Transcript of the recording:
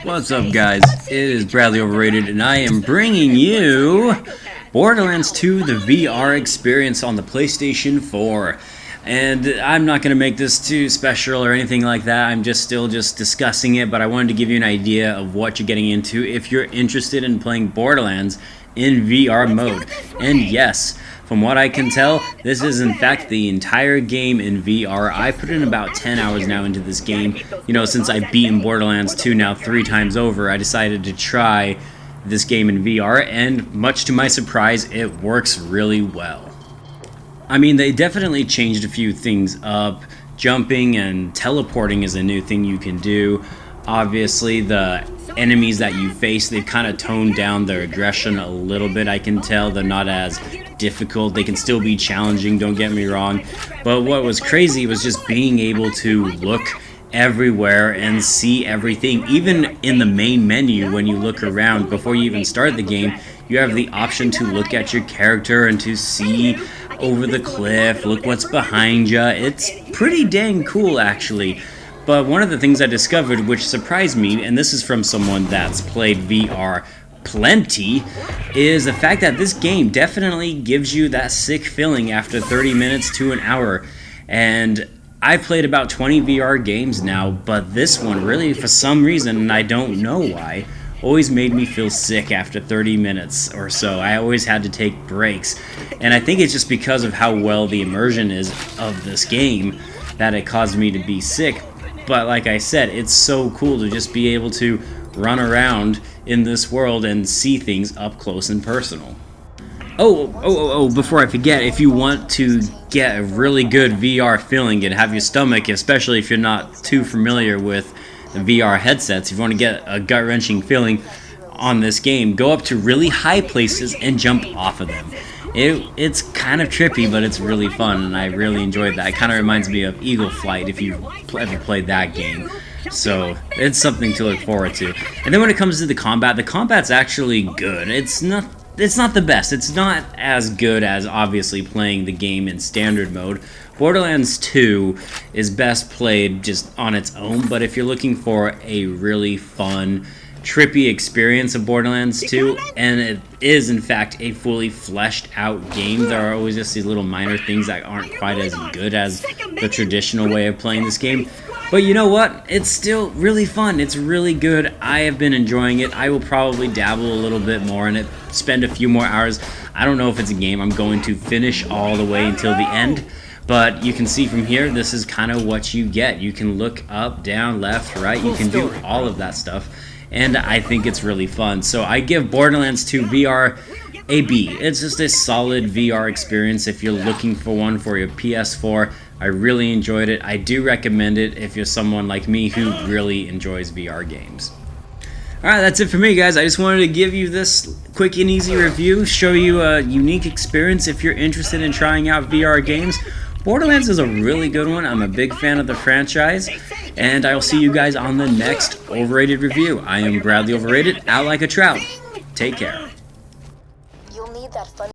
What's up, guys? It is Bradley Overrated, and I am bringing you Borderlands 2, the VR experience on the PlayStation 4. And I'm not going to make this too special or anything like that. I'm still discussing it, but I wanted to give you an idea of what you're getting into if you're interested in playing Borderlands in VR mode. And yes, from what I can tell, this is in fact the entire game in VR. I put in about 10 hours now into this game. You know, since I've beaten Borderlands 2 now 3 times over, I decided to try this game in VR, and much to my surprise, it works really well. I mean, they definitely changed a few things up. Jumping and teleporting is a new thing you can do. Obviously, the enemies that you face, they've kind of toned down their aggression a little bit. I can tell they're not as difficult. They can still be challenging, don't get me wrong. But what was crazy was just being able to look everywhere and see everything. Even in the main menu, when you look around before you even start the game, you have the option to look at your character and to see over the cliff, look what's behind you. It's pretty dang cool, actually. But one of the things I discovered, which surprised me, and this is from someone that's played VR plenty, is the fact that this game definitely gives you that sick feeling after 30 minutes to an hour. And I've played about 20 VR games now, but this one really, for some reason, and I don't know why, always made me feel sick after 30 minutes or so. I always had to take breaks. And I think it's just because of how well the immersion is of this game that it caused me to be sick. But like I said, it's so cool to just be able to run in this world and see things up close and personal. Before I forget, if you want to get a really good VR feeling and have your stomach, especially if you're not too familiar with the VR headsets, if you want to get a gut-wrenching feeling on this game, go up to really high places and jump off of them. It's kind of trippy, but it's really fun, and I really enjoyed that. It kind of reminds me of Eagle Flight, if you've ever played that game. So it's something to look forward to. And then when it comes to the combat's actually good. It's not the best. It's not as good as obviously playing the game in standard mode. Borderlands 2 is best played just on its own, but if you're looking for a really fun, trippy experience of Borderlands 2, and it is in fact a fully fleshed out game, there are always just these little minor things that aren't quite as good as the traditional way of playing this game. But you know what? It's still really fun. It's really good. I have been enjoying it. I will probably dabble a little bit more in it, spend a few more hours. I don't know if it's a game I'm going to finish all the way until the end, but you can see from here, this is kind of what you get. You can look up, down, left, right. You can do all of that stuff, and I think it's really fun. So I give Borderlands 2 VR a B. It's just a solid VR experience if you're looking for one for your PS4. I really enjoyed it. I do recommend it if you're someone like me who really enjoys VR games. Alright, that's it for me, guys. I just wanted to give you this quick and easy review, show you a unique experience if you're interested in trying out VR games. Borderlands is a really good one. I'm a big fan of the franchise, and I will see you guys on the next Overrated review. I am Bradley Overrated, out like a trout. Take care. You'll need that fun